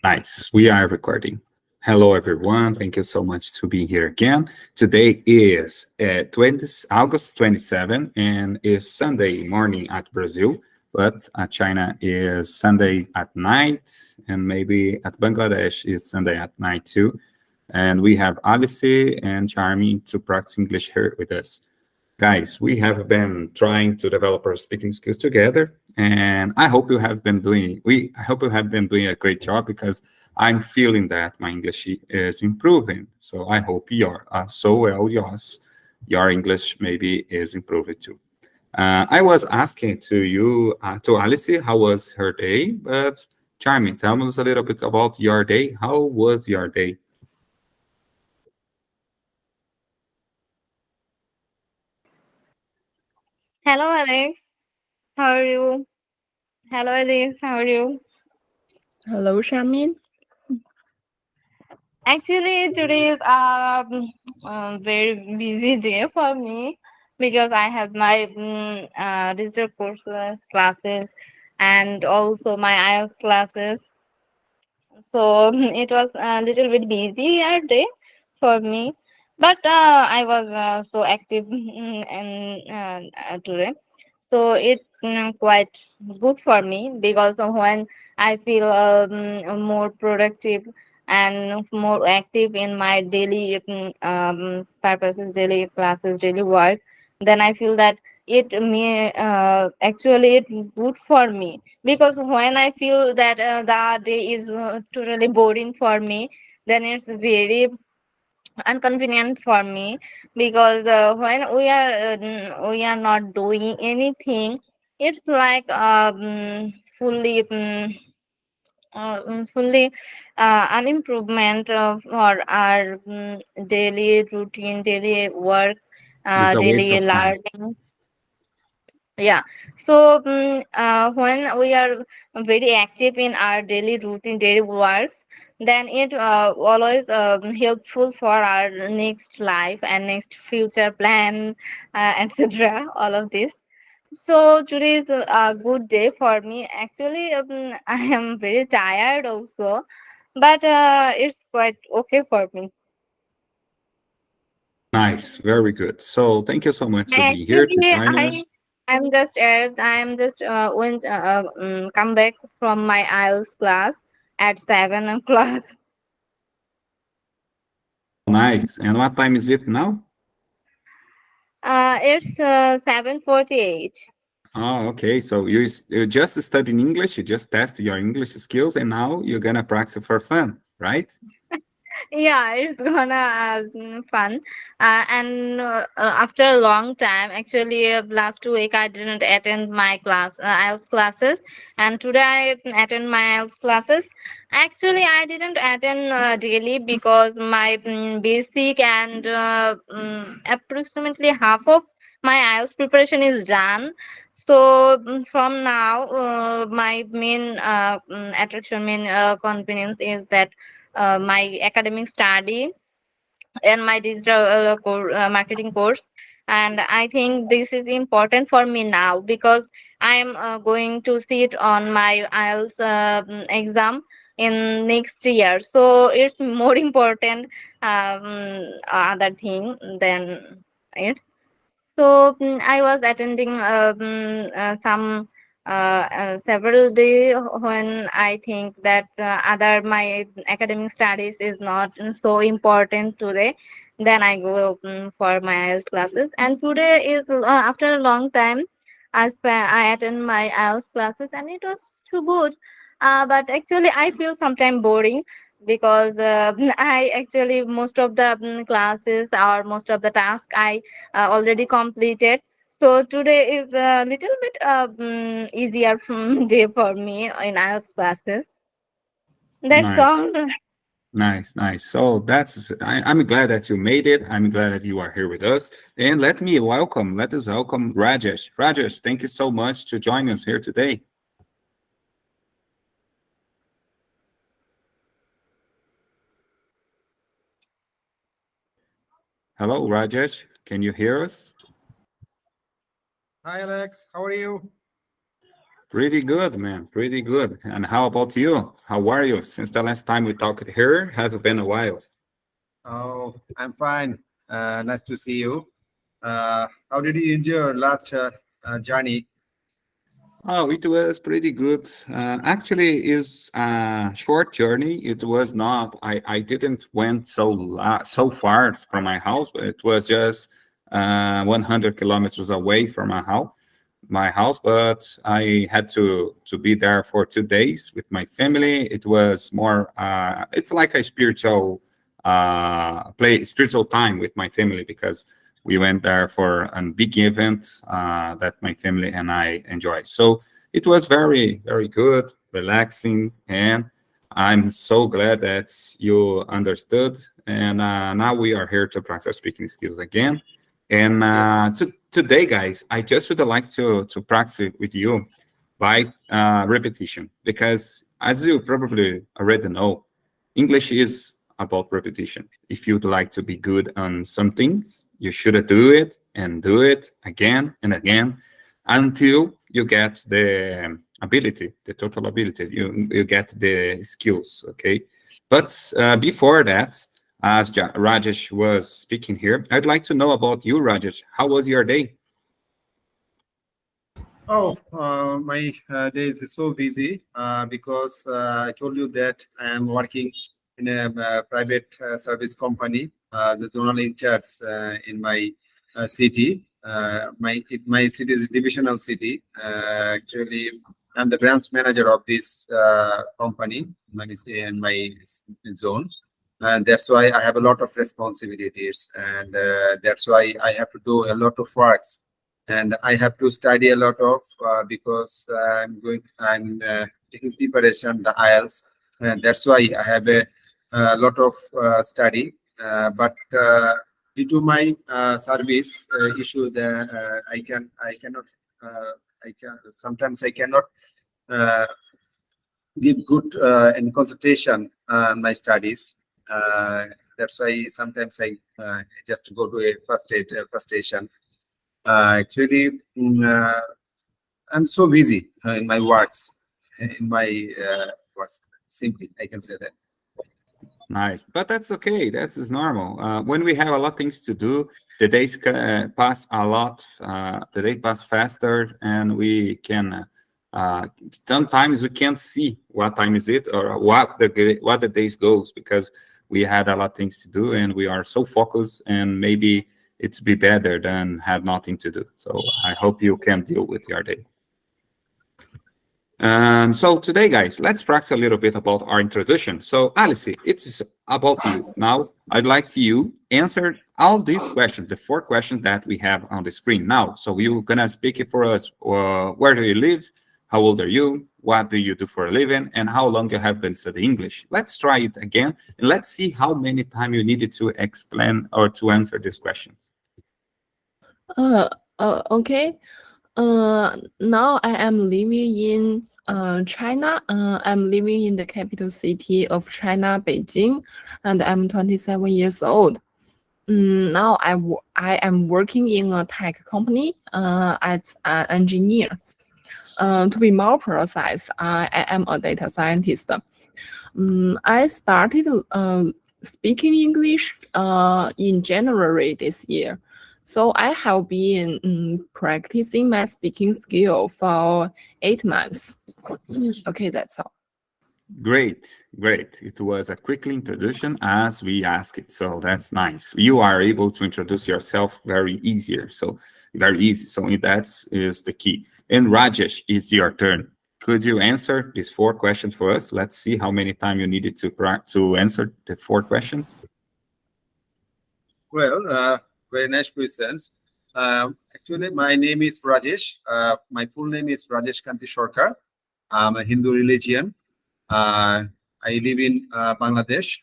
Nice. We are recording. Hello, everyone. Thank you so much to be here again. Today is 20, August 27 and is Sunday morning at Brazil, but at China is Sunday at night, and maybe at Bangladesh is Sunday at night too. And we have Alice and Charmy to practice English here with us. Guys, we have been trying to develop our speaking skills together, and I hope you have been doing a great job because I'm feeling that my English is improving. So I hope your English maybe is improving too. I was asking to Alice, how was her day? But Charmy, tell us a little bit about your day. How was your day? Hello, Alex. How are you? Hello, Alex. How are you? Hello, Charmin. Actually, today is a very busy day for me because I have my digital courses, classes, and also my IELTS classes. So it was a little bit busier day for me, but I was so active today. So it quite good for me because when I feel more productive and more active in my daily purposes, daily classes, daily work, then I feel that it may actually it good for me because when I feel that the day is totally boring for me, then it's very inconvenient for me because when we are not doing anything, it's like fully an improvement for our daily routine, daily work, It's a waste daily of time. learning. Yeah. So when we are very active in our daily routine, daily works, then it always helpful for our next life and next future plan, etc. All of this. So today is a good day for me. Actually, I am very tired also, but it's quite okay for me. Nice, very good. So thank you so much to be here to Actually, join us. I'm just went come back from my IELTS class at 7 o'clock. Nice. And what time is it now? It's 7:48. Oh, okay. So you just studying English, you just test your English skills, and now you're gonna practice for fun, right? Yeah, it's gonna fun. And after a long time, actually, last week I didn't attend my IELTS classes, and today I attend my IELTS classes. Actually, I didn't attend daily because my basic and approximately half of my IELTS preparation is done. So from now, my main attraction, main convenience is that my academic study and my digital marketing course. And I think this is important for me now because I am going to sit on my IELTS exam in next year, so it's more important other thing than it. So I was attending some several days when I think that other my academic studies is not so important today. Then I go for my IELTS classes, and today is after a long time. I attend my IELTS classes, and it was too good. But actually, I feel sometimes boring because I actually most of the classes or most of the task I already completed. So today is a little bit easier day for me in IELTS classes. That's Nice, all. nice, nice. So I'm glad that you made it. I'm glad that you are here with us. And let us welcome Rajesh. Rajesh, thank you so much to join us here today. Hello, Rajesh. Can you hear us? Hi Alex, how are you? Pretty good, man. Pretty good. And how about you? How are you? Since the last time we talked here, has been a while. Oh, I'm fine. Nice to see you. How did you enjoy your last journey? Oh, it was pretty good. Actually, is a short journey. It was not. I didn't went so far from my house. It was just 100 kilometers away from my house, but I had to be there for 2 days with my family. It was more. It's like a spiritual time with my family because we went there for a big event that my family and I enjoy. So it was very, very good, relaxing, and I'm so glad that you understood. And now we are here to practice speaking skills again. And today, guys, I just would like to practice with you by repetition because, as you probably already know, English is about repetition. If you'd like to be good on some things, you should do it and do it again and again until you get the ability, the total ability. You get the skills, okay? But before that, as Rajesh was speaking here, I'd like to know about you, Rajesh. How was your day? Oh, my day is so busy because I told you that I am working in a private service company as a zonal in charge in my city. My city is a divisional city. Actually, I'm the branch manager of this company in my zone. And that's why I have a lot of responsibilities, and that's why I have to do a lot of works, and I have to study a lot of because I'm taking preparation the IELTS, and that's why I have a lot of study. But due to my service issue, I cannot I can sometimes I cannot uh, give good in consultation on my studies. That's why sometimes I just go to a first station. Actually, I'm so busy in my works, in my works. Simply, I can say that. Nice, but that's okay. That is normal. When we have a lot of things to do, the days pass a lot. The day pass faster, and we can. Sometimes we can't see what time is it or what the days goes because we had a lot of things to do and we are so focused. And maybe it's be better than have nothing to do. So I hope you can deal with your day. So today, guys, let's practice a little bit about our introduction. So Alice, it's about you. Now, I'd like you answer all these questions, the 4 questions that we have on the screen now. So you're gonna speak it for us. Where do you live? How old are you? What do you do for a living? And how long you have been studying English? Let's try it again. And let's see how many time you needed to explain or to answer these questions. Okay. Now I am living in China. I'm living in the capital city of China, Beijing, and I'm 27 years old. Now I am working in a tech company as an engineer. To be more precise, I am a data scientist. I started speaking English in January this year. So I have been practicing my speaking skill for 8 months. Okay, that's all. Great, great. It was a quick introduction as we asked it. So that's nice. You are able to introduce yourself very easier. So very easy. So that is the key. And Rajesh, it's your turn. Could you answer these 4 questions for us? Let's see how many time you needed to answer the 4 questions. Well, very nice questions. Actually, my name is Rajesh. My full name is Rajesh Kanti Sarkar. I'm a Hindu religion. I live in Bangladesh.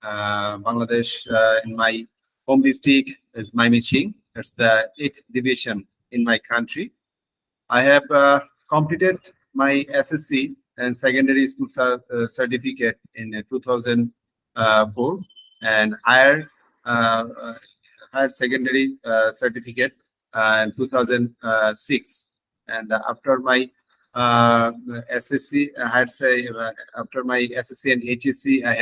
Bangladesh, in my home district is Mymensingh. It's the 8th division in my country. I have completed my SSC and secondary school certificate in 2004 and higher secondary certificate in 2006. And after my SSC. I had say after my SSC and HSC, I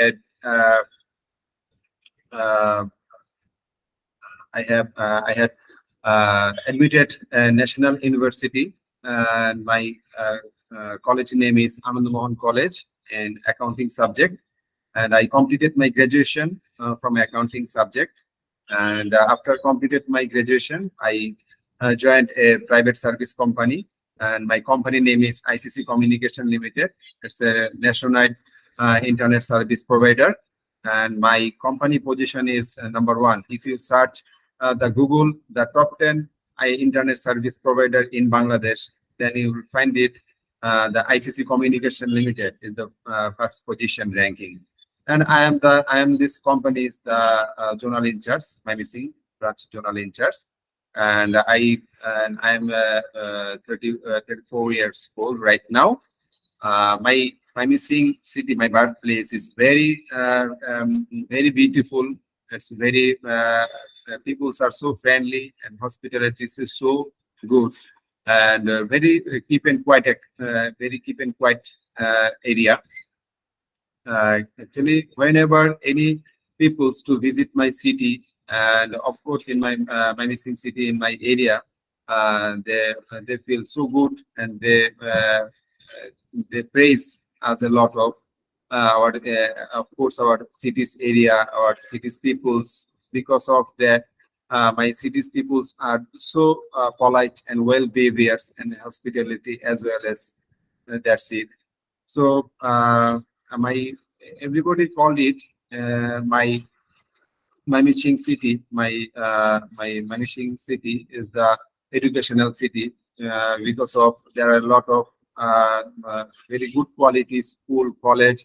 had admitted National University, and my college name is Anand Mohan College in accounting subject, and I completed my graduation from accounting subject. And after completed my graduation, I joined a private service company, and my company name is ICC Communication Limited. It's a nationwide internet service provider, and my company position is number one. If you search the Google, the top 10 internet service provider in Bangladesh, then you will find it. The ICC Communication Limited is the first position ranking. And I am this company's the journal in charge, my missing branch journal in charge, and I am 34 years old right now. My missing city, my birthplace, is very very beautiful. It's very peoples are so friendly, and hospitality is so good, and very keep and quiet area. Actually, whenever any peoples to visit my city, and of course in my missing city in my area, they feel so good, and they praise us a lot of of course our city's area, our city's peoples. Because of that, my city's peoples are so polite and well behaviors and hospitality as well as that's it. So everybody called it my Manishing city. My Manishing city is the educational city because of there are a lot of very good quality school, college,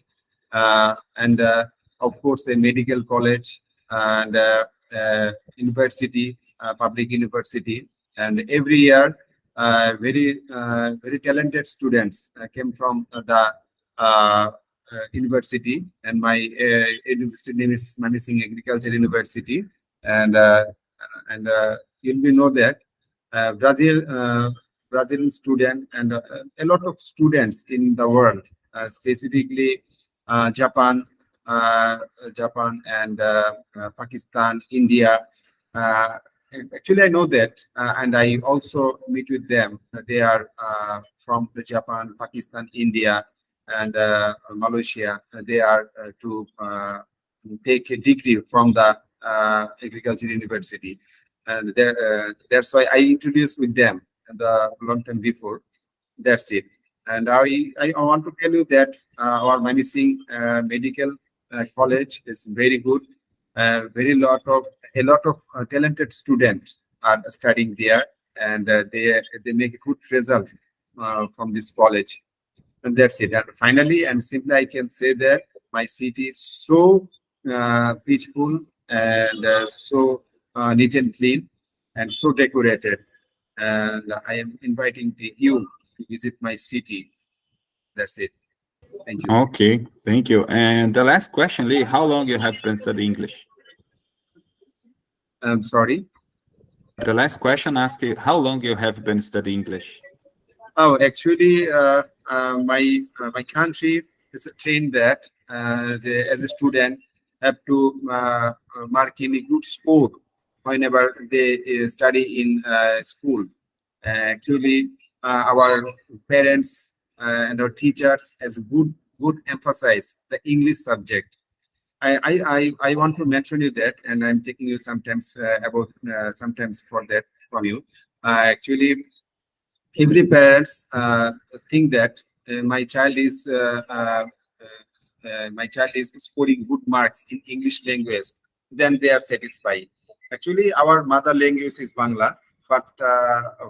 and of course a medical college and university, public university, and every year very talented students came from the university, and my university name is Manishing Agriculture University, and you'll know that Brazilian student and a lot of students in the world, specifically Japan and Pakistan, India. Actually, I know that, and I also meet with them. They are from the Japan, Pakistan, India, and Malaysia. They are to take a degree from the agriculture university, and that's why I introduced with them the long time before. That's it. And I want to tell you that our Manishing Medical College is very good. A lot of talented students are studying there, and they make a good result from this college. And that's it. And finally, and simply, I can say that my city is so peaceful and so neat and clean and so decorated. And I am inviting you to visit my city. That's it. Thank you. Okay, thank you. And the last question, Lee, how long you have been studying English? I'm sorry. The last question asks you how long you have been studying English. Oh, actually, my country is trained that as a student have to mark in a good score whenever they study in school. Actually, our parents and our teachers has good emphasize the English subject. I want to mention you that, and I'm taking you sometimes about sometimes for that from you. Actually, every parents think that my child is scoring good marks in English language, then they are satisfied. Actually, our mother language is Bangla, but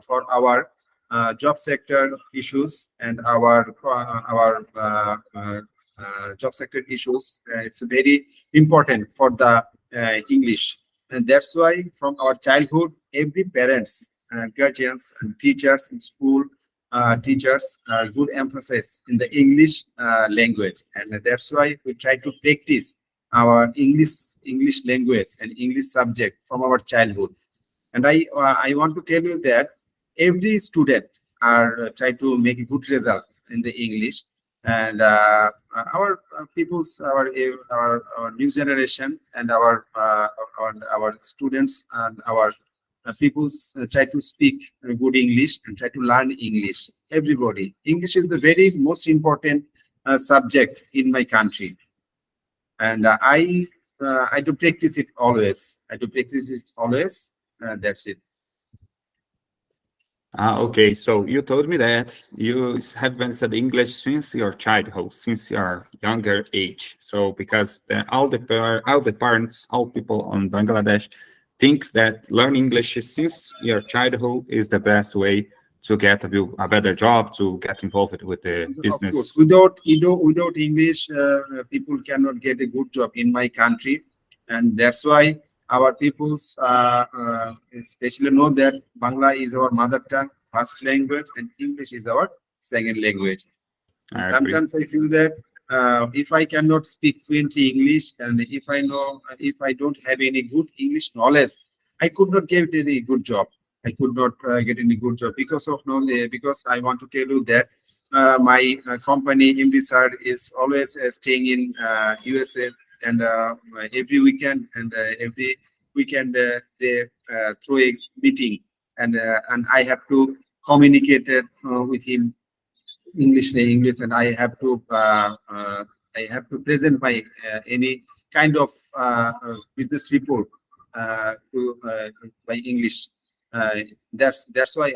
for our job sector issues and our job sector issues, it's very important for the English, and that's why from our childhood, every parents, guardians, and teachers in school, teachers good emphasis in the English language, and that's why we try to practice our English language and English subject from our childhood. And I want to tell you that every student are try to make a good result in the English. And our people's, our new generation and our students and our people's try to speak good English and try to learn English. Everybody, English is the very most important subject in my country, and I do practice it always. I do practice it always. That's it. Okay, so you told me that you have been studying English since your childhood, since your younger age. So because all the parents, all people on Bangladesh thinks that learning English since your childhood is the best way to get a better job, to get involved with the Of business. course, without English, people cannot get a good job in my country, and that's why our peoples especially know that Bangla is our mother tongue, first language, and English is our second language. And I agree. sometimes I feel that if I cannot speak fluently English, and if I don't have any good English knowledge, I could not get any good job. I could not get any good job because of because I want to tell you that my company IMDSAR is always staying in USA, and every weekend they throw a meeting, and I have to communicate with him English, and I have to present my any kind of business report by English. That's why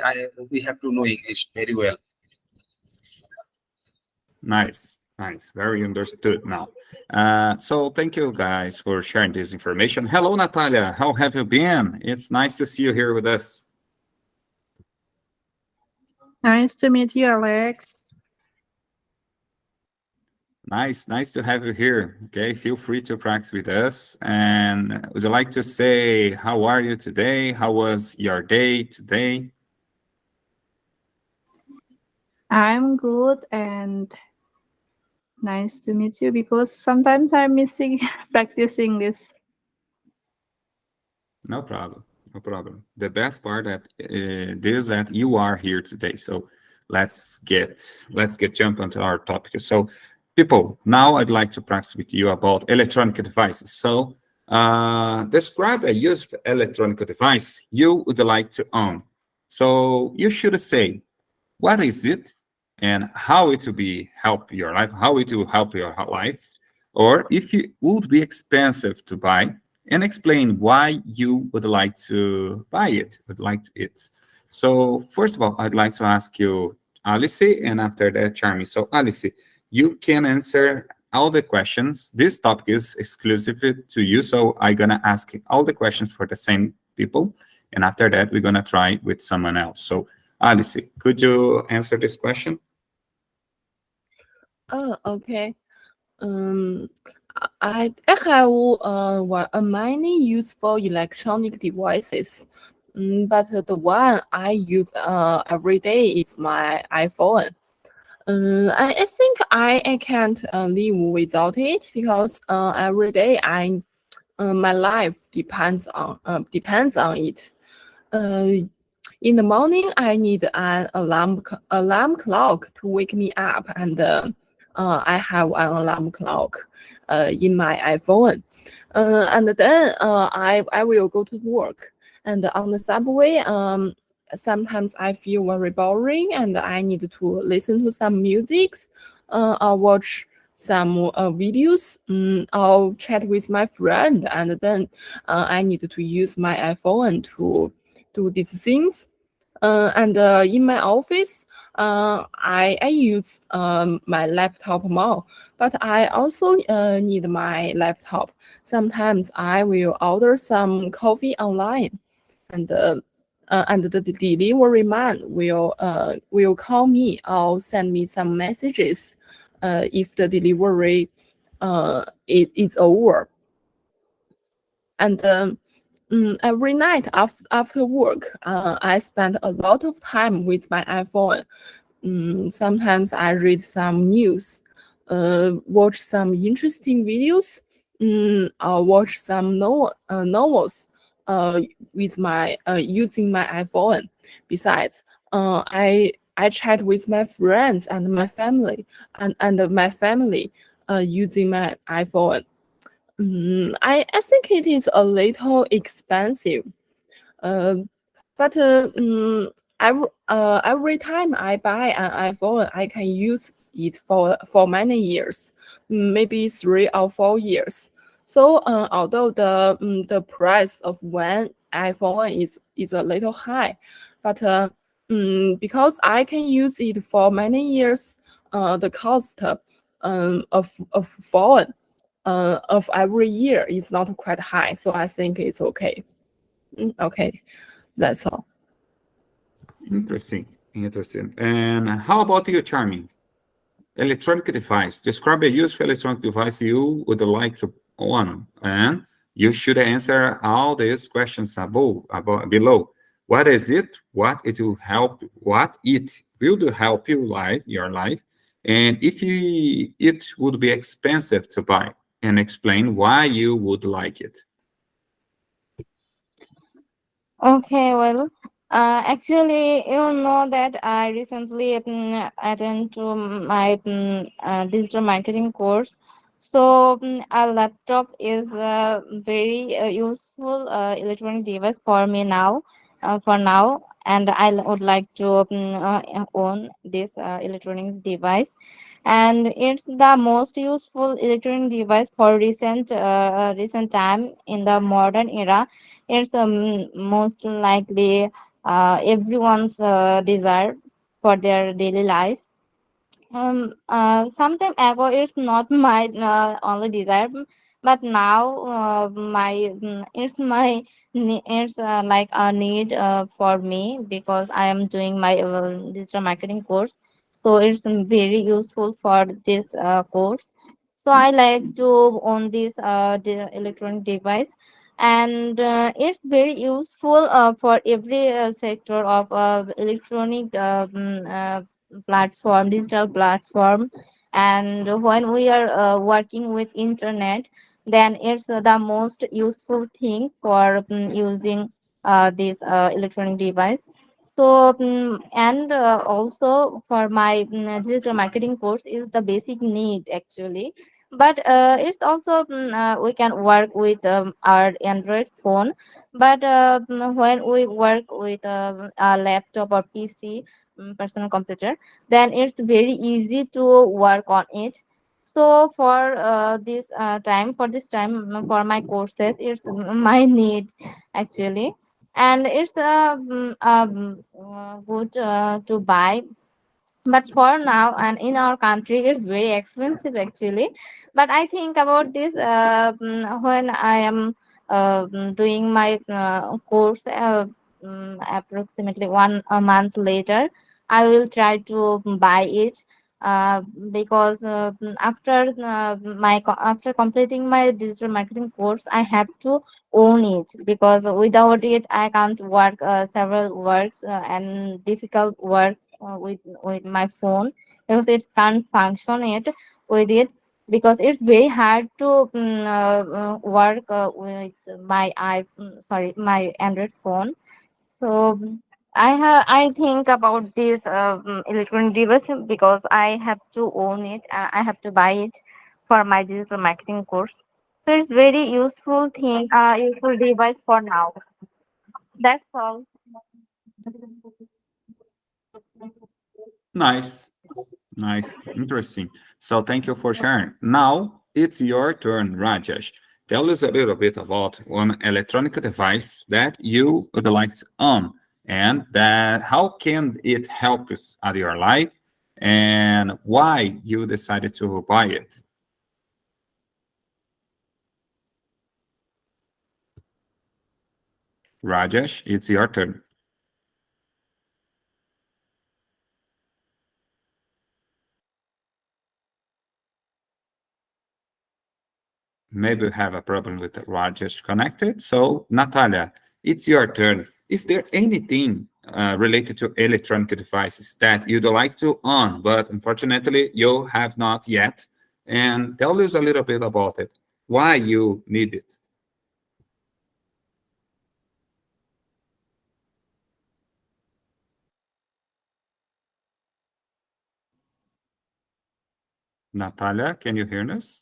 we have to know English very well. Nice, very understood now. So thank you guys for sharing this information. Hello, Natalia. How have you been? It's nice to see you here with us. Nice to meet you, Alex. Nice to have you here. Okay, feel free to practice with us. And would you like to say, how are you today? How was your day today? I'm good and nice to meet you because sometimes I'm missing practicing this. No problem. The best part that is that you are here today. So let's get jump onto our topic. So people, now I'd like to practice with you about electronic devices. So describe a used electronic device you would like to own. So you should say, what is it and how it will help your life, how it will help your life, or if it would be expensive to buy, and explain why you would like to buy it, So first of all, I'd like to ask you, Alice, and after that, Charmy. So Alice, you can answer all the questions. This topic is exclusive to you, so I'm gonna ask all the questions for the same people, and after that, we're gonna try with someone else. So Alice, could you answer this question? Oh, okay. I have many useful electronic devices, but the one I use every day is my iPhone. I think I can't live without it because every day my life depends on it. In the morning, I need an alarm clock to wake me up, and I have an alarm clock in my iPhone. And then I will go to work. And on the subway, sometimes I feel very boring, and I need to listen to some music, or watch some videos, or chat with my friend, and then I need to use my iPhone to do these things. And in my office, I use my laptop more, but I also need my laptop. Sometimes I will order some coffee online, and the delivery man will call me or send me some messages if the delivery is over. And every night after work, I spend a lot of time with my iPhone. Sometimes I read some news, watch some interesting videos, or watch some novels with my using my iPhone. Besides, I I chat with my friends and my family and my family using my iPhone. I think it is a little expensive. But every time I buy an iPhone, I can use it for many years, maybe 3 or 4 years. So although the price of one iPhone is a little high, but because I can use it for many years, the cost of phone of every year is not quite high. So I think it's okay. Okay, that's all. Interesting. Interesting. And how about you, Charming? Electronic device. Describe a useful electronic device you would like to own. And you should answer all these questions below. What is it? What it will help? What it will do help your life? And if it would be expensive to buy, and explain why you would like it. Okay, well, actually, you know that I recently attend to my digital marketing course. So, a laptop is a very useful electronic device for me now, for now, and would like to own this electronics device. And it's the most useful electronic device for recent time in the modern era. It's most likely everyone's desire for their daily life. Sometime ago, it's not my only desire, but now it's like a need for me because I am doing my digital marketing course. So it's very useful for this course. So I like to own this electronic device, and it's very useful for every sector of electronic platform, digital platform. And when we are working with internet, then it's the most useful thing for using this electronic device. So and also for my digital marketing course is the basic need actually. But it's also we can work with our Android phone. But when we work with a laptop or PC, personal computer, then it's very easy to work on it. So for this time for my courses, it's my need actually. And it's good to buy, but for now and in our country it's very expensive actually. But I think about this when I am doing my course approximately one a month later, I will try to buy it, uh, because after completing my digital marketing course I have to own it, because without it I can't work several works and difficult works with my phone, because it can't function it with it, because it's very hard to work with my Android phone. So I think about this electronic device because I have to own it and I have to buy it for my digital marketing course. So it's very useful thing, useful device for now. That's all. Nice, nice, interesting. So thank you for sharing. Now it's your turn, Rajesh. Tell us a little bit about one electronic device that you would like to own, and that how can it help us at your life, and why you decided to buy it. Rajesh, it's your turn. Maybe we have a problem with Rajesh connected. So, Natalia, it's your turn. Is there anything related to electronic devices that you'd like to own, but unfortunately you have not yet? And tell us a little bit about it, why you need it. Natalia, can you hear us?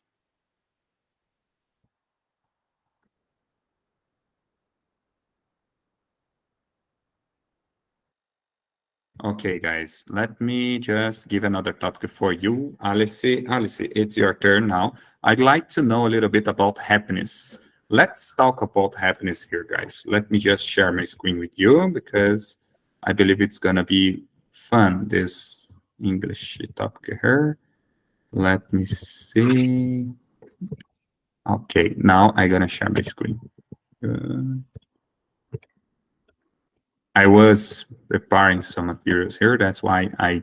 Okay, guys, let me just give another topic for you. Alice, it's your turn now. I'd like to know a little bit about happiness. Let's talk about happiness here, guys. Let me just share my screen with you because I believe it's gonna be fun, this English topic here. Let me see. Okay, now I'm gonna share my screen. I was preparing some materials here. That's why I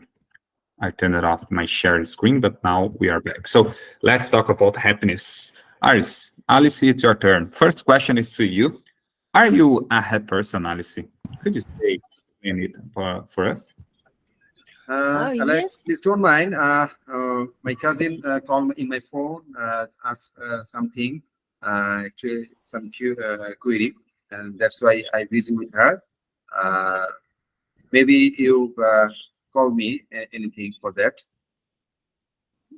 turned it off my sharing screen, but now we are back. So let's talk about happiness. Alice, it's your turn. First question is to you. Are you a happy person, Alice? Could you say it for us? Oh, Alex, yes. please don't mind. My cousin called me in my phone, asked something, actually some query, and that's why I busy with her. Maybe you call me anything for that.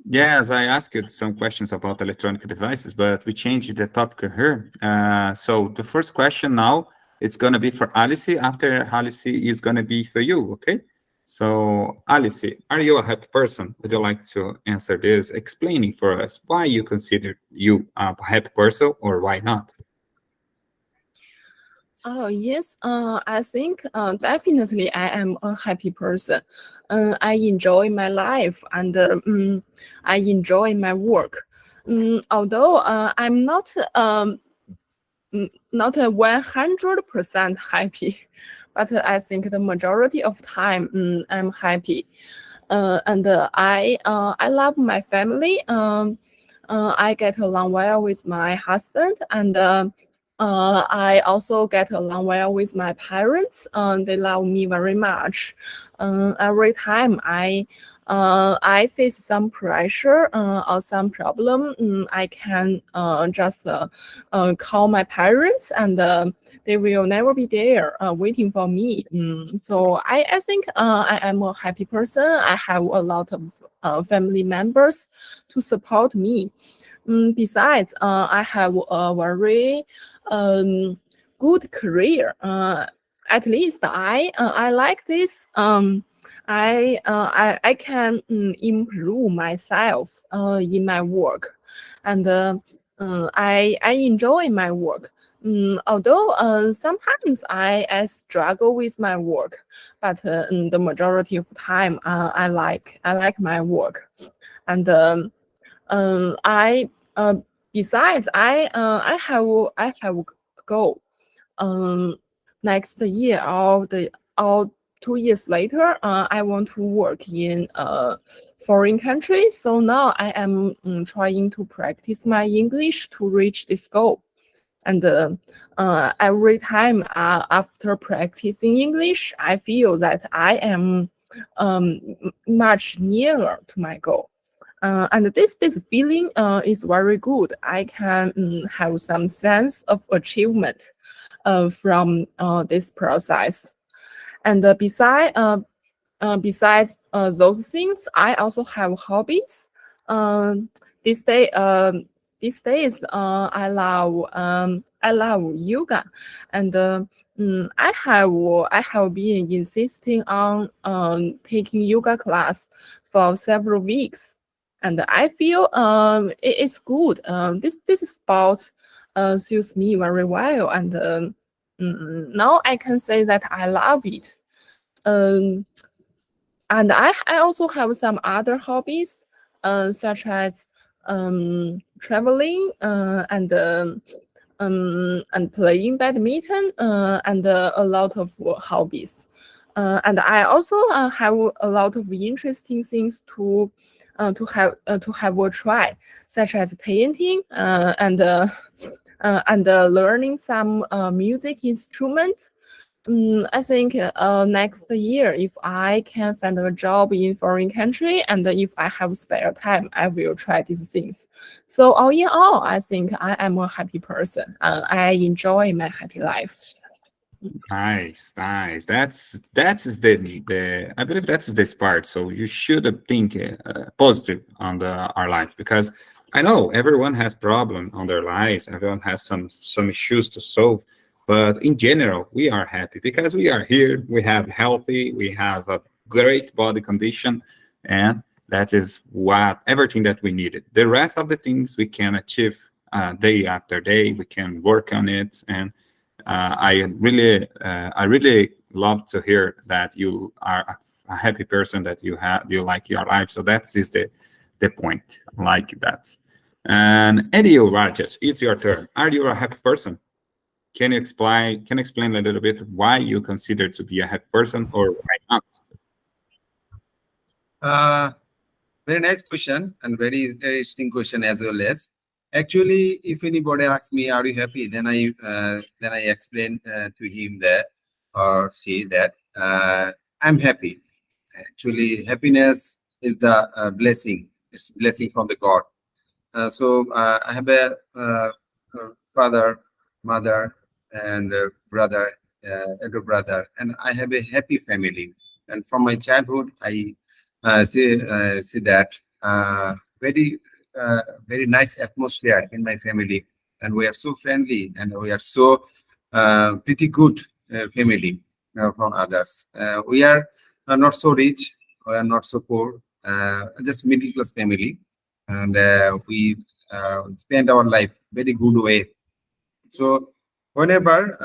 Yes, I asked some questions about electronic devices, but we changed the topic here. So the first question now, it's going to be for Alice. After Alice is going to be for you, okay? So Alice, are you a happy person? Would you like to answer this, explaining for us why you consider you a happy person or why not? Oh, yes. I think definitely I am a happy person. I enjoy my life and I enjoy my work. Although I'm not not a 100% happy, but I think the majority of time I'm happy. And I love my family. I get along well with my husband, and I also get along well with my parents. They love me very much. Every time I face some pressure or some problem, I can just call my parents, and they will never be there waiting for me. So I think I am a happy person. I have a lot of family members to support me. Besides, I have a very good career. At least I like this. I can improve myself in my work, and I enjoy my work. Although sometimes I struggle with my work, but the majority of time I like my work, and I besides I have a goal. Next year or 2 years later, I want to work in a foreign country. So now I am trying to practice my English to reach this goal. And every time after practicing English, I feel that I am much nearer to my goal. And this feeling is very good. I can have some sense of achievement from this process. And besides those things, I also have hobbies. These days, I love yoga, and I have been insisting on taking yoga class for several weeks, and I feel it's good. This sport suits me very well, and now I can say that I love it. And I also have some other hobbies, such as traveling and playing badminton and a lot of hobbies. And I also have a lot of interesting things to have a try, such as painting and learning some music instrument. I think next year, if I can find a job in foreign country and if I have spare time, I will try these things. So all in all, I think I am a happy person. I enjoy my happy life. Nice, nice. That's the I believe that's this part. So you should think positive on our life, because I know everyone has problem on their lives. Everyone has some issues to solve, but in general, we are happy because we are here. We have healthy. We have a great body condition, and that is what everything that we needed. The rest of the things we can achieve day after day. We can work on it, and I really love to hear that you are a happy person, that you like your life. So that is the point. I like that. And Eddie Rajesh, it's your turn. Are you a happy person? Can you explain a little bit why you consider to be a happy person, or why not? Uh, Very nice question and very interesting question as well as. Actually, if anybody asks me, "Are you happy?" then I explain to him that or say that I'm happy. Actually, happiness is the blessing. It's blessing from the God. So I have a father, mother, and brother, elder brother, and I have a happy family. And from my childhood, I see that very very nice atmosphere in my family, and we are so friendly, and we are so pretty good family from others. We are not so rich, we are not so poor, just middle class family, and we spend our life very good way. So whenever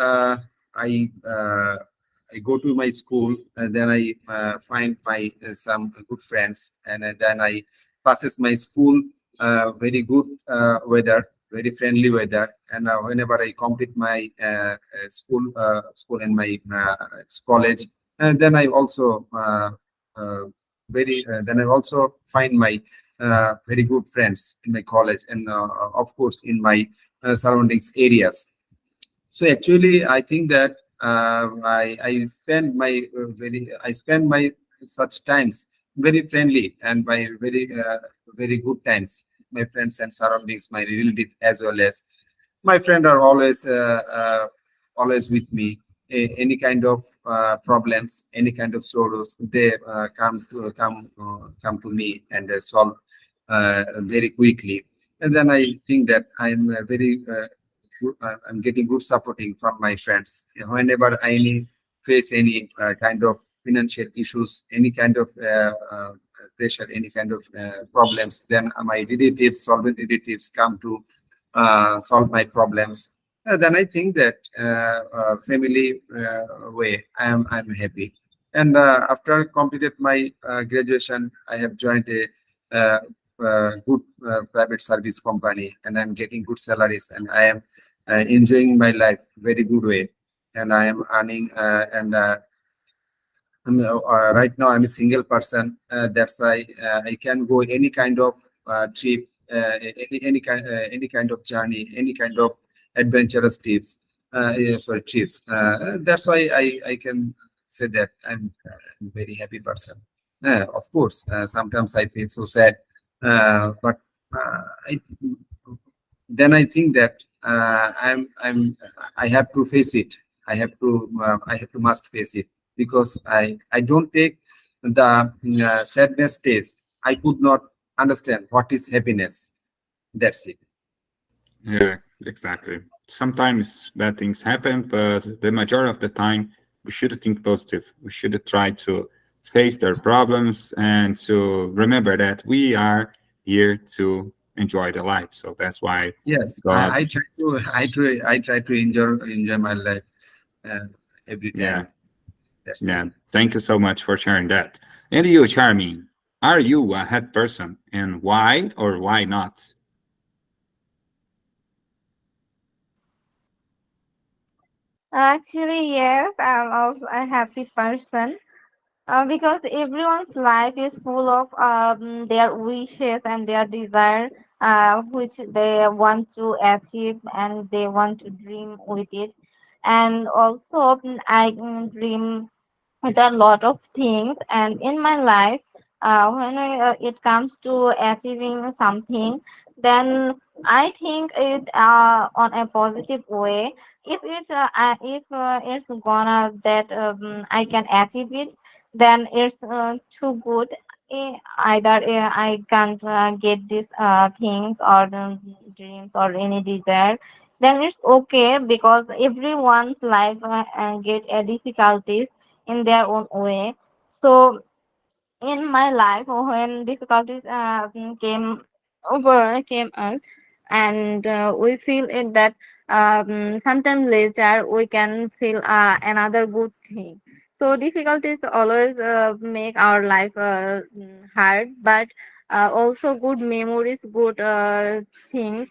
I uh, I go to my school, and then I find my some good friends, and then I passes my school very good weather, very friendly weather, and whenever I complete my school and my college, and then I also very then I also find my very good friends in my college, and of course in my surroundings areas. So actually, I think that I spend my such times very friendly and by very good times. My friends and surroundings, my relatives as well as my friend are always with me. Any kind of problems, any kind of sorrows, they come to me and solve very quickly. And then I think that I'm very I'm getting good supporting from my friends. Whenever I face any kind of financial issues, any kind of pressure, any kind of problems, then my relatives, solvent relatives come to solve my problems. Then I think that family way, I'm happy. And after completed my graduation, I have joined a good private service company, and I'm getting good salaries, and I am enjoying my life very good way, and I am earning right now I'm a single person. That's why I can go any kind of trip, any kind of journey, any kind of adventurous trips. Sorry, trips. That's why I can say that I'm a very happy person. Of course, sometimes I feel so sad, but I then I think that I have to face it. I have to must face it, because I don't take the sadness taste. I could not understand what is happiness. That's it. Yeah, exactly. Sometimes bad things happen, but the majority of the time, we should think positive. We should try to face their problems and to remember that we are here to enjoy the life. So that's why Yes, God, I try to enjoy my life uh, every yeah, time. That's it. yeah. Thank you so much for sharing that. And you, Charmy, are you a head person, and why or why not? Actually, yes, I'm also a happy person. Because everyone's life is full of their wishes and their desire, which they want to achieve and they want to dream with it. And also, I dream with a lot of things. And in my life, when it comes to achieving something, then I think it on a positive way. If it's gonna that I can achieve it, then it's too good. Either I can't get these things or dreams or any desire, then it's okay because everyone's life get difficulties in their own way. So in my life, when difficulties came up, and we feel it that sometime later we can feel another good thing. So difficulties always make our life hard, but also good memories, good things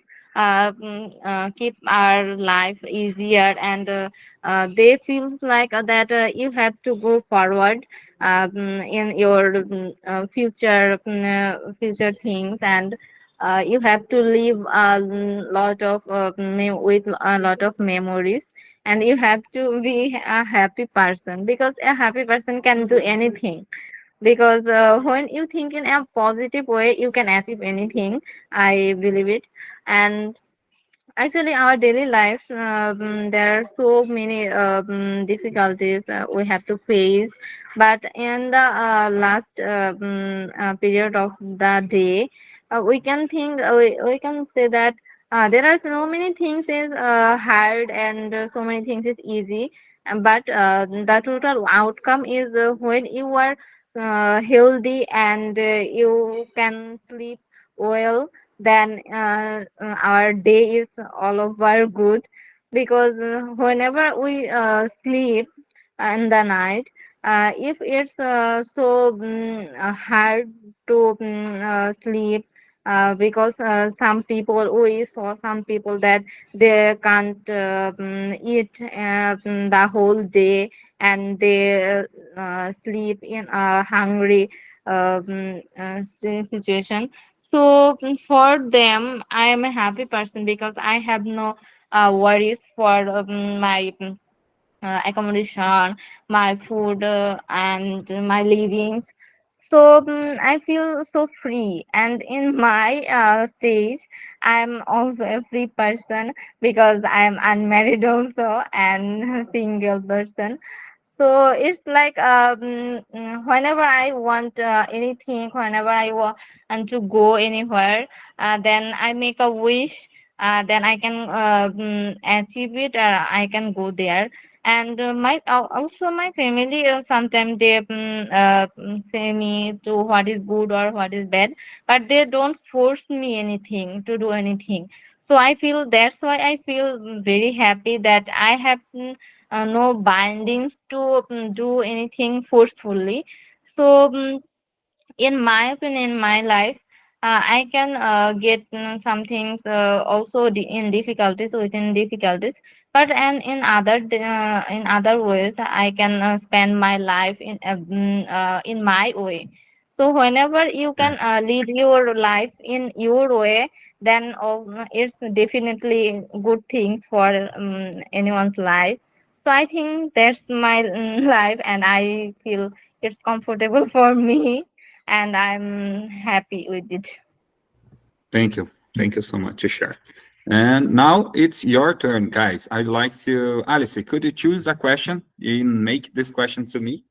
keep our life easier, and they feel like that you have to go forward in your future things, and you have to live a lot of with a lot of memories, and you have to be a happy person because a happy person can do anything, because when you think in a positive way you can achieve anything. I believe it. And actually, our daily life, there are so many difficulties we have to face. But in the last period of the day, we can say that there are so many things is hard, and so many things is easy. But the total outcome is when you are healthy, and you can sleep well, then our day is all over good, because whenever we sleep in the night, if it's hard to sleep, because some people, we saw some people that they can't eat the whole day, and they sleep in a hungry situation. So for them, I am a happy person because I have no worries for my accommodation, my food, and my livings. So I feel so free, and in my stage, I'm also a free person because I'm unmarried also and single person. So it's like whenever I want anything, whenever I want to go anywhere, then I make a wish. Then I can achieve it, or I can go there. And also my family sometimes they say me to what is good or what is bad, but they don't force me anything to do anything. So I feel that's why I feel very happy that I have no bindings to do anything forcefully. So in my opinion, in my life, I can get some things also in difficulties, within difficulties, but and in other ways I can spend my life in my way. So whenever you Yeah. can live your life in your way, then also it's definitely good things for anyone's life. So I think that's my life, and I feel it's comfortable for me, and I'm happy with it. Thank you. Thank you so much to share. And now it's your turn, guys. I'd like to, Alice, could you choose a question and make this question to me?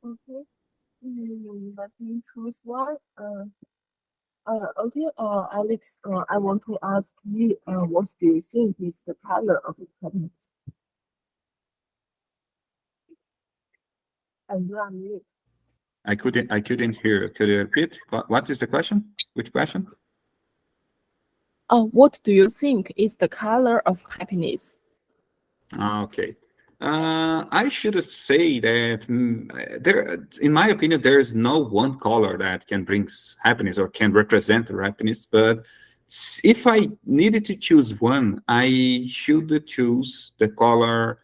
Okay. Let me choose one. Okay, Alex, I want to ask you, what do you think is the color of happiness? And you are mute. I couldn't hear. Could you repeat? What is the question? Which question? What do you think is the color of happiness? Okay. I should say that there, in my opinion, there is no one color that can bring happiness or can represent happiness. But if I needed to choose one, I should choose the color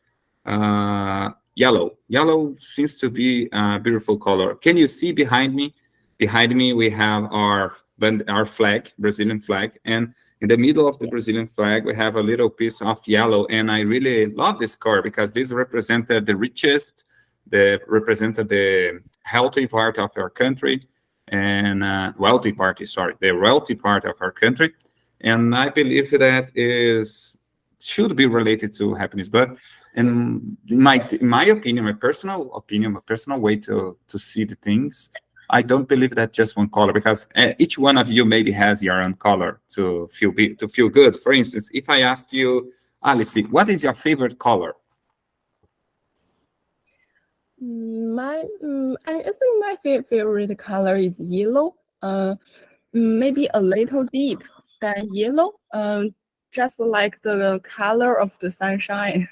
yellow. Yellow seems to be a beautiful color. Can you see behind me? Behind me, we have our flag, Brazilian flag, and in the middle of the Brazilian flag, we have a little piece of yellow, and I really love this color because this represented the richest, represented the healthy part of our country. and wealthy party, sorry, the wealthy part of our country. And I believe that should be related to happiness. But in my opinion, my personal opinion, my personal way to see the things, I don't believe that just one color, because each one of you maybe has your own color to feel good. For instance, if I ask you, Alice, what is your favorite color? I think my favorite color is yellow. Maybe a little deep than yellow. Just like the color of the sunshine.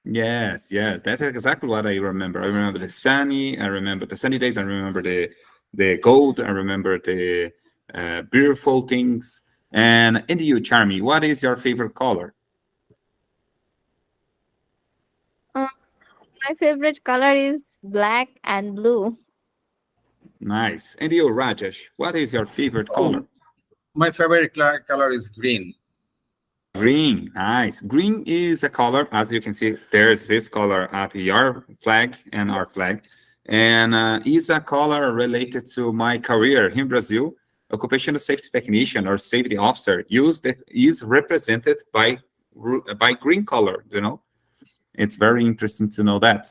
Yes, that's exactly what I remember. I remember I remember the sunny days, I remember the gold, I remember the beautiful things. And you, Charmy, what is your favorite color? My favorite color is black and blue. Nice. And you, Rajesh, what is your favorite color? My favorite color is green. Green, nice. Green is a color, as you can see, there's this color at your flag and our flag, and is a color related to my career in Brazil. Occupational safety technician or safety officer is represented by green color. It's very interesting to know that.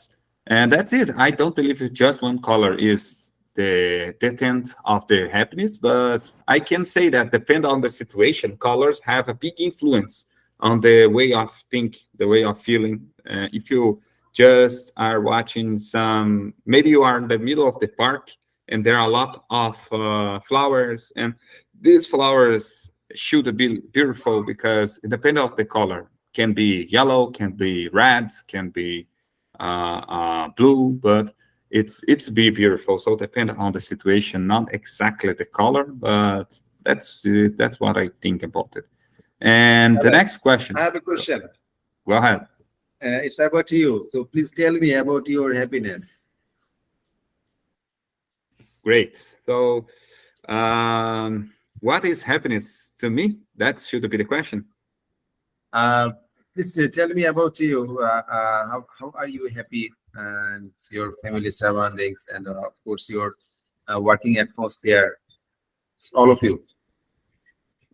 And that's it. I don't believe it's just one color is the detent of the happiness, but I can say that depend on the situation, colors have a big influence on the way of think, the way of feeling. If you just are watching maybe you are in the middle of the park and there are a lot of flowers, and these flowers should be beautiful because it depends on the color. Can be yellow, can be red, can be blue, but it's be beautiful. So depend on the situation, not exactly the color, but that's what I think about it. And the next question. I have a question. Go ahead. It's about you. So please tell me about your happiness. Great. So what is happiness to me? That should be the question. Please tell me about you. How are you happy and your family surroundings, and of course your working atmosphere? It's all of you.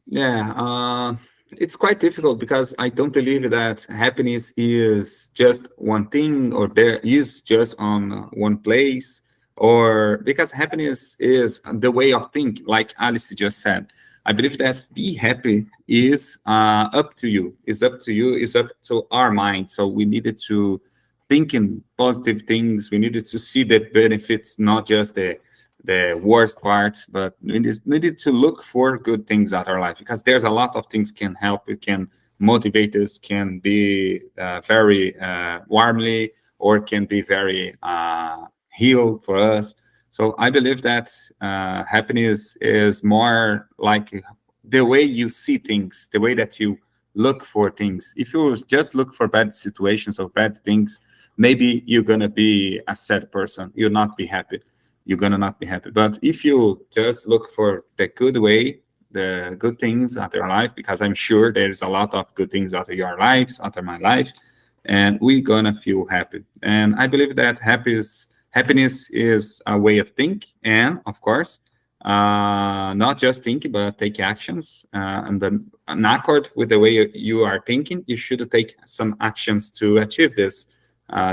Yeah, it's quite difficult because I don't believe that happiness is just one thing or there is just on one place, or because happiness is the way of thinking, like Alice just said. I believe that be happy is up to you. It's up to you. It's up to our mind. So we needed to think in positive things. We needed to see the benefits, not just the worst parts, but we needed to look for good things out our life, because there's a lot of things can help. It can motivate us, can be very warmly, or can be very heal for us. So I believe that happiness is more like the way you see things, the way that you look for things. If you just look for bad situations or bad things, maybe you're gonna be a sad person. You'll not be happy. You're gonna not be happy. But if you just look for the good way, the good things out of your life, because I'm sure there's a lot of good things out of your lives, out of my life, and we're gonna feel happy. And I believe that happiness is a way of think, and of course, not just think, but take actions. And then, in accord with the way you are thinking, you should take some actions to achieve this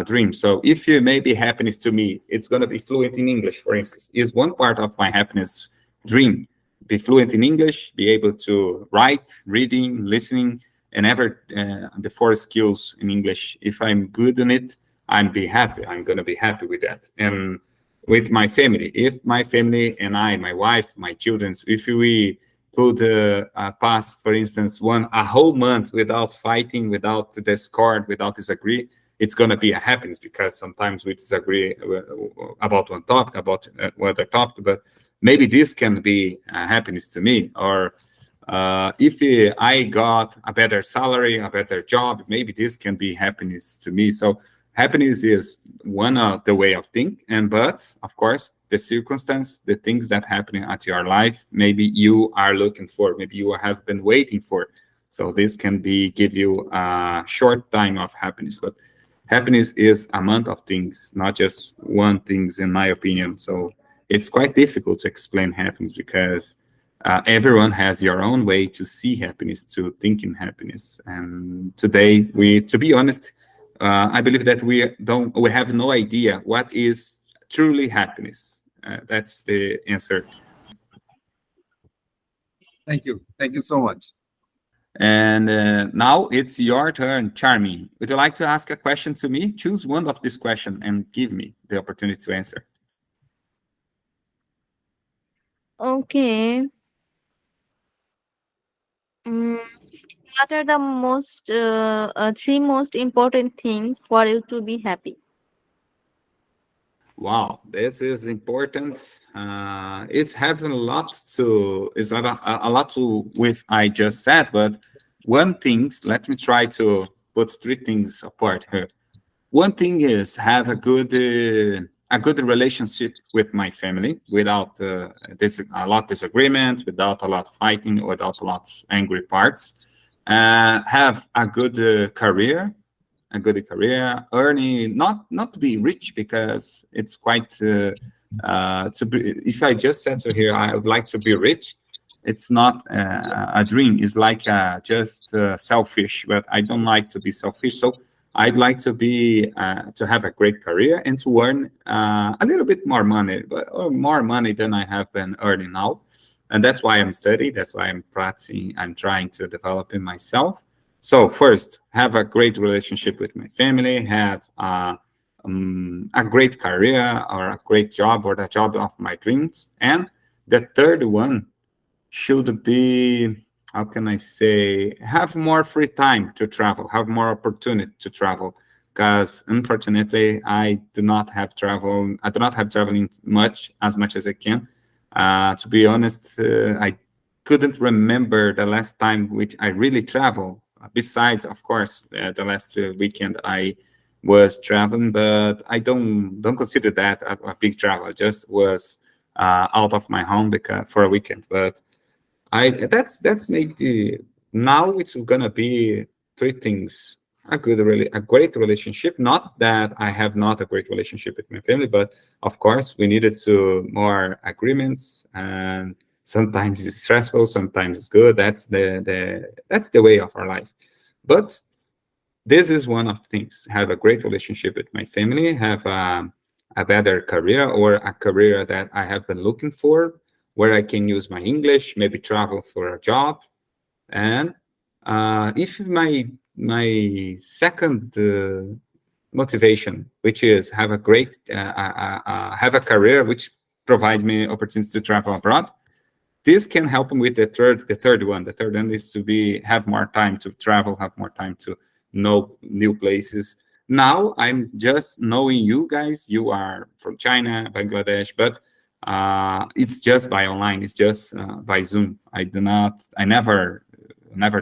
dream. So if you maybe happiness to me, it's going to be fluent in English, for instance, is one part of my happiness dream. Be fluent in English, be able to write, reading, listening, and the 4 skills in English. If I'm good in it, I'm going to be happy with that. And with my family, if my family and I, my wife, my children, if we could pass, for instance, a whole month without fighting, without discord, without disagree, it's going to be a happiness, because sometimes we disagree about one topic, about another topic, but maybe this can be happiness to me. Or if I got a better salary, a better job, maybe this can be happiness to me. So happiness is one of the way of think, but of course, the circumstance, the things that happen at your life, maybe you are looking for, maybe you have been waiting for. So this can give you a short time of happiness, but happiness is a month of things, not just one things, in my opinion. So it's quite difficult to explain happiness because everyone has your own way to see happiness, to think in happiness. And today, to be honest, I believe that we have no idea what is truly happiness. That's the answer. Thank you. Thank you so much. And now it's your turn, Charmy. Would you like to ask a question to me? Choose one of this question and give me the opportunity to answer. Okay. What are the three most important things for you to be happy? Wow, this is important. It's having a lot to, it's not a lot to with I just said, but one thing, let me try to put three things apart here. One thing is have a good relationship with my family without a lot of disagreement, without a lot of fighting, without a lot of angry parts. Have a good career, earning not to be rich because it's quite to be. If I just said so here, I would like to be rich. It's not a dream. It's like just selfish. But I don't like to be selfish. So I'd like to be to have a great career and to earn a little bit more money, or more money than I have been earning now. And that's why I'm studying. That's why I'm practicing. I'm trying to develop in myself. So first, have a great relationship with my family, have a great career or a great job or the job of my dreams. And the third one should be, how can I say, have more free time to travel, have more opportunity to travel. Because unfortunately, I do not have traveling as much as I can. To be honest, I couldn't remember the last time which I really traveled. Besides, of course, the last weekend I was traveling, but I don't consider that a big travel. I just was out of my home for a weekend. But that's maybe now it's gonna be three things: a great relationship. Not that I have not a great relationship with my family, but of course we needed to more agreements, and sometimes it's stressful, sometimes it's good. That's the way of our life. But this is one of the things: have a great relationship with my family, have a better career, or a career that I have been looking for, where I can use my English, maybe travel for a job. And if my second motivation, which is have a great have a career which provides me opportunities to travel abroad, this can help them with the third one. The third one is to have more time to travel, have more time to know new places. Now I'm just knowing you guys. You are from China, Bangladesh, but it's just by online. It's just by Zoom. I never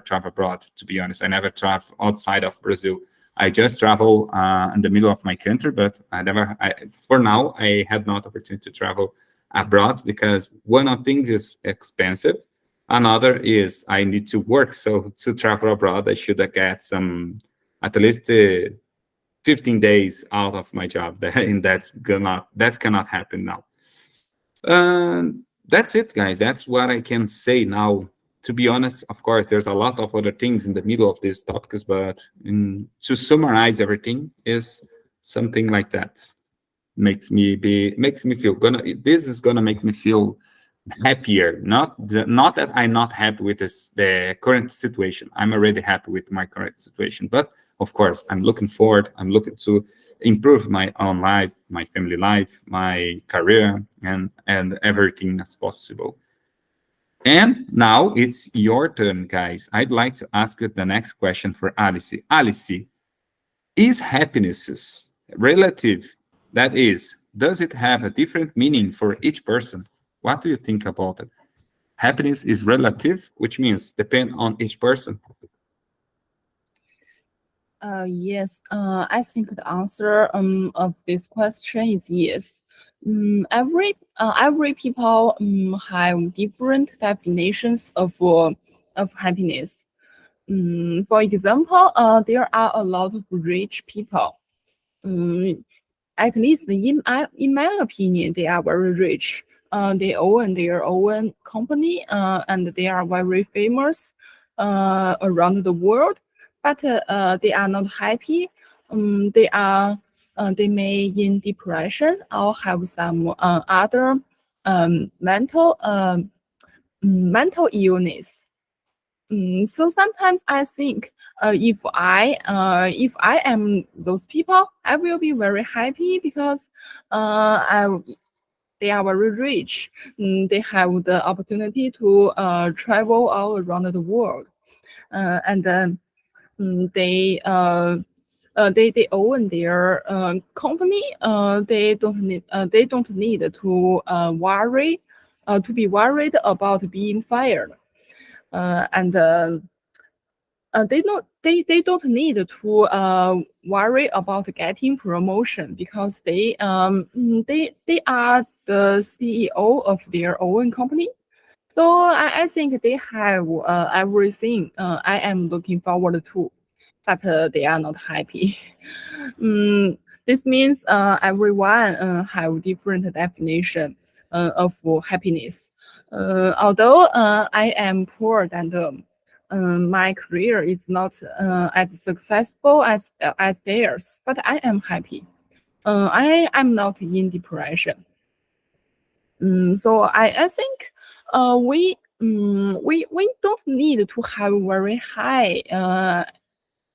travel abroad, to be honest. I never travel outside of Brazil. I just travel in the middle of my country, but for now, I had not opportunity to travel abroad because one of things is expensive. Another is I need to work. So to travel abroad, I should get at least 15 days out of my job. And that cannot happen now. That's it, guys. That's what I can say now. To be honest, of course, there's a lot of other things in the middle of these topics, but to summarize everything is something like that. Makes me feel this is gonna make me feel happier. Not that I'm not happy with the current situation. I'm already happy with my current situation, but of course, I'm looking forward. I'm looking to improve my own life, my family life, my career, and everything as possible. And now it's your turn, guys. I'd like to ask you the next question for Alice. Alice, is happiness relative? That is, does it have a different meaning for each person? What do you think about it? Happiness is relative, which means depend on each person. Yes. I think the answer of this question is yes. Every people have different definitions of happiness. For example, there are a lot of rich people. at least in my opinion, they are very rich. They own their own company, and they are very famous around the world. But they are not happy. They may in depression or have some other mental illness. So sometimes I think if I am those people, I will be very happy because they are very rich. They have the opportunity to travel all around the world, and then they own their company. They don't need to worry to be worried about being fired. And they don't need to worry about getting promotion because they are the CEO of their own company. So I think they have everything I am looking forward to, but they are not happy. This means everyone have different definition of happiness. Although I am poor and my career is not as successful as theirs, but I am happy. I am not in depression. So I think we don't need to have very high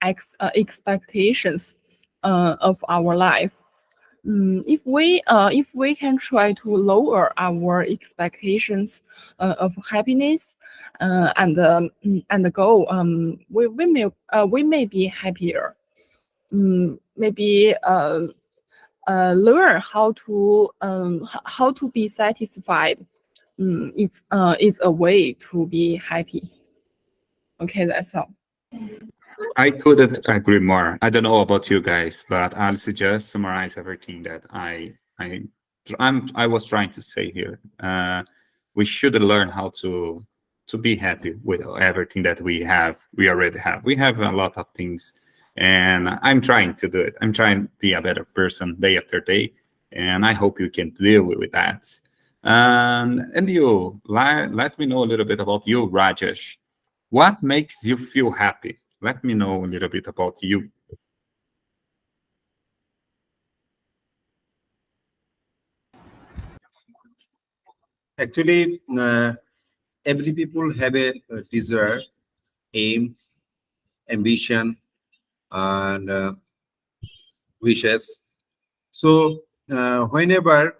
expectations of our life. If we can try to lower our expectations of happiness and go, we may be happier. Maybe learn how to be satisfied. It's a way to be happy. Okay, that's all. I couldn't agree more. I don't know about you guys, but I'll just summarize everything that I was trying to say here. We should learn how to be happy with everything that we already have. We have a lot of things, and I'm trying to do it. I'm trying to be a better person day after day, and I hope you can deal with that. And you, let me know a little bit about you, Rajesh. What makes you feel happy? Let me know a little bit about you. Actually, every people have a desire, aim, ambition, and wishes. So whenever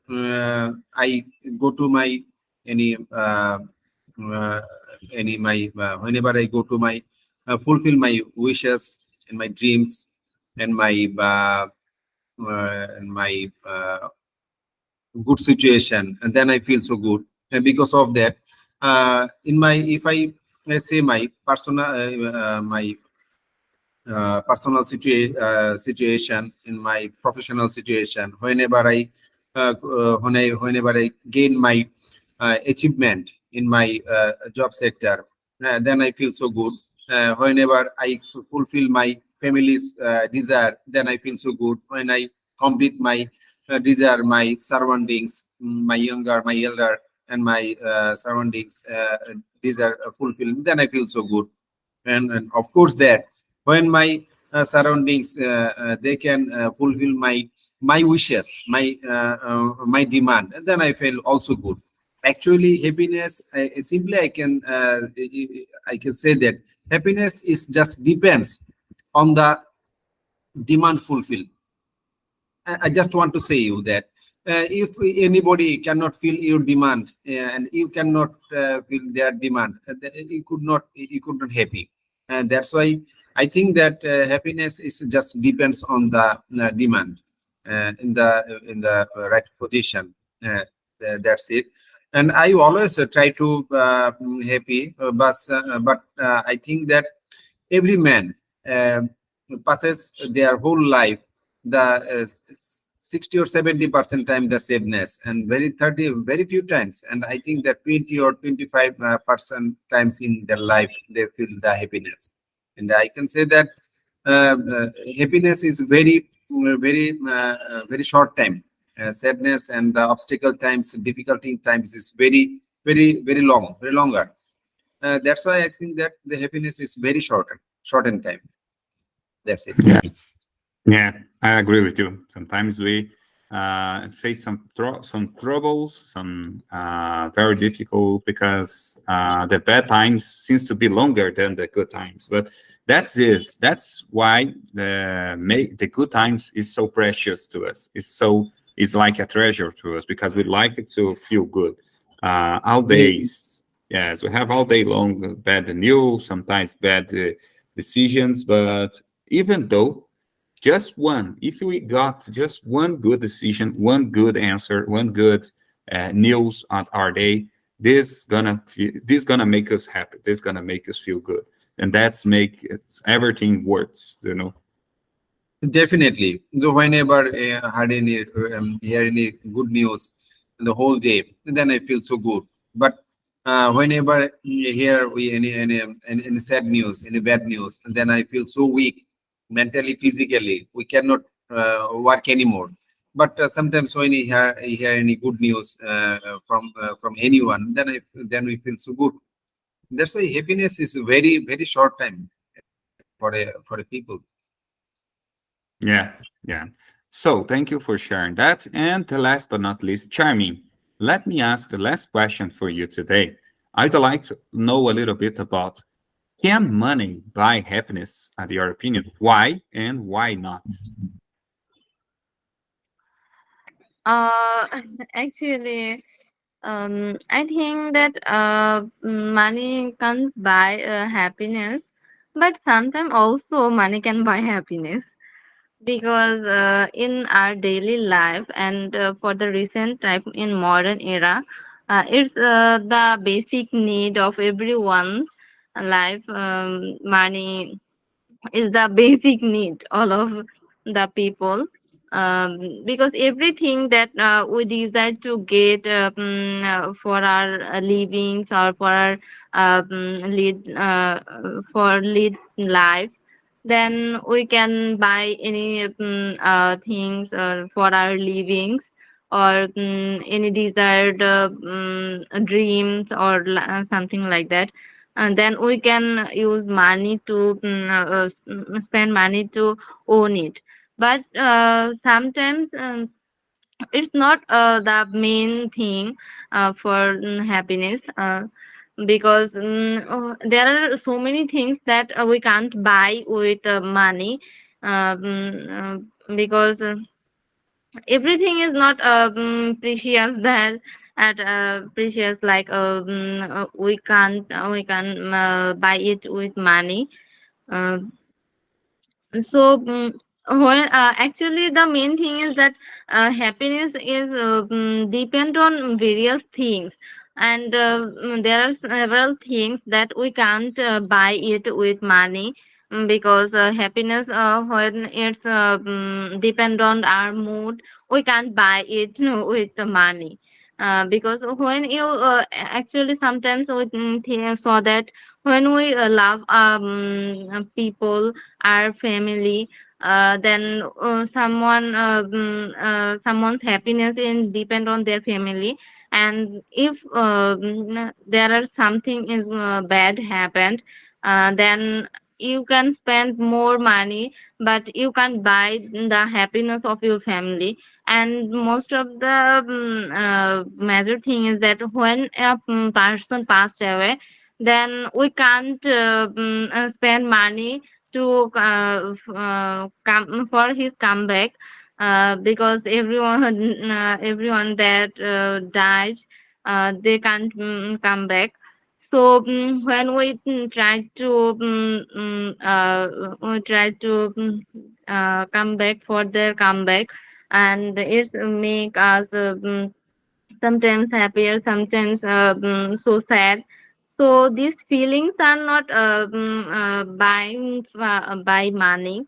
I go to my whenever I go to my fulfill my wishes and my dreams and my good situation, and then I feel so good. And because of that, if I say my personal situation, in my professional situation, whenever I gain my achievement in my job sector, then I feel so good. Whenever I fulfill my family's desire, then I feel so good. When I complete my desire, my surroundings, my elder, and my surroundings desire fulfilled, then I feel so good. And of course, that when my surroundings they can fulfill my wishes, my demand, and then I feel also good. Actually, happiness, simply I can say that happiness is just depends on the demand fulfilled. I just want to say you that if anybody cannot fill your demand and you cannot fill their demand, you could not happy. And that's why I think that happiness is just depends on the demand in the right position. That's it. And I always try to happy, but I think that every man passes their whole life the 60 or 70% time the sadness, and very few times, and I think that 20 or 25% times in their life they feel the happiness. And I can say that happiness is very very short time. Sadness and the obstacle times, difficulty times is very long, very longer. That's why I think that the happiness is very short in time. That's it. Yeah. Yeah, I agree with you. Sometimes we face some troubles, some very difficult because the bad times seems to be longer than the good times. But that's why the good times is so precious to us. It's like a treasure to us because we like it to feel good. All days, yes, we have all day long bad news, sometimes bad decisions, but even though just one, if we got just one good decision, one good answer, one good news on our day, this gonna make us happy, this gonna make us feel good, and that's make everything works, you know. Definitely. Though whenever hear any good news the whole day, then I feel so good. But whenever hear any sad news, any bad news, then I feel so weak, mentally, physically. We cannot work anymore. But sometimes when you hear any good news from anyone, then we feel so good. That's why happiness is a very short time for a people. Yeah, yeah. So thank you for sharing that. And the last but not least, Charming, let me ask the last question for you today. I'd like to know a little bit about, can money buy happiness, at your opinion? Why and why not? Uh, actually, I think that money can't buy happiness, but sometimes also money can buy happiness because in our daily life and for the recent time in modern era, it's the basic need of everyone's life. Money is the basic need all of the people, because everything that we desire to get for our livings or for our lead life, then we can buy any things for our livings, or any desired dreams or something like that, and then we can use money to spend money to own it. But sometimes it's not the main thing for happiness, because there are so many things that we can't buy with money, because everything is not precious that at precious like we can buy it with money. uh, so when actually the main thing is that happiness is depend on various things, and there are several things that we can't buy it with money, because happiness when it's depend on our mood, we can't buy it with the money. Because when you actually sometimes we saw that when we love people, our family, then someone's happiness in depend on their family, and if there are something is bad happened, then you can spend more money, but you can buy the happiness of your family. And most of the major thing is that when a person passed away, then we can't spend money to come for his comeback, because everyone that died, they can't come back. So when we try to come back for their comeback, and it's make us sometimes happier, sometimes so sad. So these feelings are not buying by money.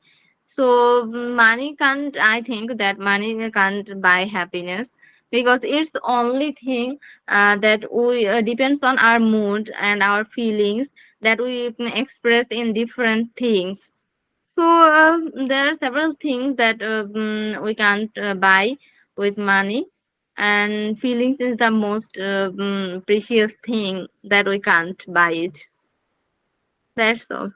So money can't. I think that money can't buy happiness, because it's the only thing that we depends on our mood and our feelings, that we express in different things. So there are several things that we can't buy with money, and feelings is the most precious thing that we can't buy it. That's all.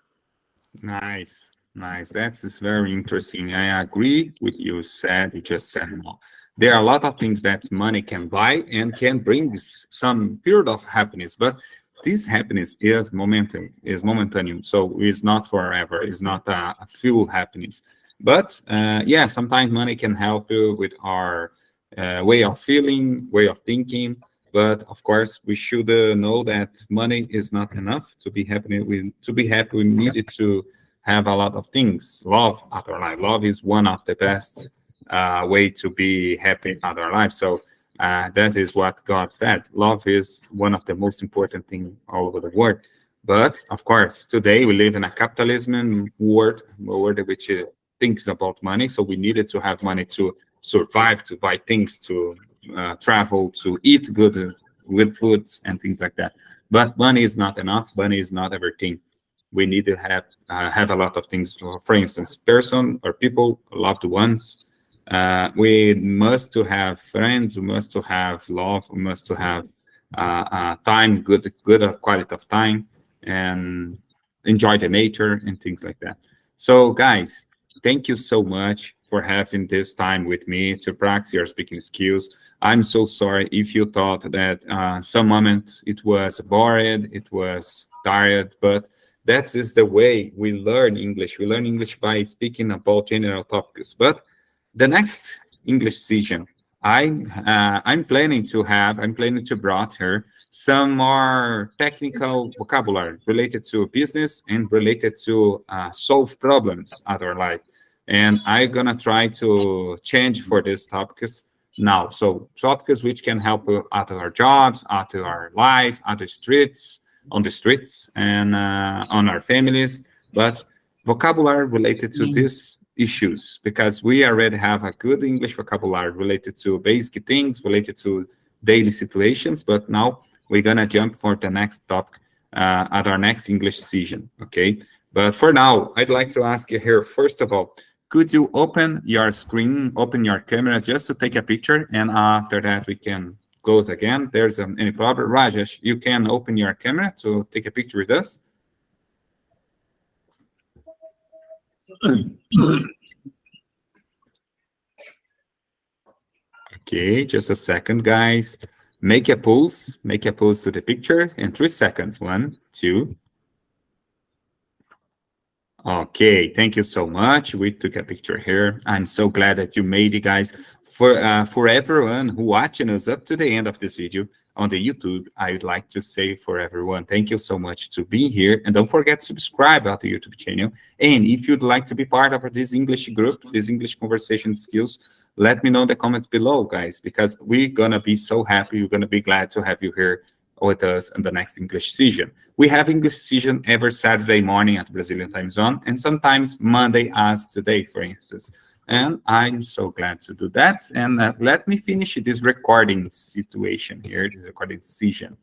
Nice, nice. That's very interesting. I agree with you just said no. There are a lot of things that money can buy and can bring some period of happiness, but this happiness is momentary, so it's not forever. It's not a full happiness. But yeah, sometimes money can help you with our way of feeling, way of thinking. But of course, we should know that money is not enough to be happy. To be happy, we needed to have a lot of things. Love at our life. Love is one of the best way to be happy at our life. So that is what God said. Love is one of the most important things all over the world. But of course, today we live in a capitalism world, a world which thinks about money. So we needed to have money to survive, to buy things, to travel, to eat good foods and things like that. But money is not enough. Money is not everything. We need to have a lot of things. For instance, person or people, loved ones. We must to have friends. We must to have love. We must to have time, good quality of time, and enjoy the nature and things like that. So, guys, thank you so much for having this time with me to practice your speaking skills. I'm so sorry if you thought that some moment it was boring, it was tired, but that is the way we learn English. We learn English by speaking about general topics. But the next English session, I'm planning to brought her some more technical vocabulary related to business and related to solve problems at our life. And I'm gonna try to change for these topics now. So topics which can help at our jobs, at our life, at the streets, on the streets, and on our families. But vocabulary related to these issues, because we already have a good English vocabulary related to basic things, related to daily situations. But now we're gonna jump for the next topic at our next English session. Okay. But for now, I'd like to ask you here, first of all, could you open your screen, open your camera just to take a picture? And after that, we can close again. There's any problem. Rajesh, you can open your camera to take a picture with us. Okay, just a second, guys. Make a pose to the picture in 3 seconds. 1, 2. Okay, thank you so much. We took a picture here. I'm so glad that you made it, guys. For everyone who watching us up to the end of this video on the YouTube, I would like to say for everyone, thank you so much to be here. And don't forget to subscribe to the YouTube channel. And if you'd like to be part of this English group, this English conversation skills, let me know in the comments below, guys, because we're gonna be so happy. We're gonna be glad to have you here with us in the next English session. We have English session every Saturday morning at Brazilian time zone, and sometimes Monday as today, for instance. And I'm so glad to do that. And let me finish this recording situation here, this recording session.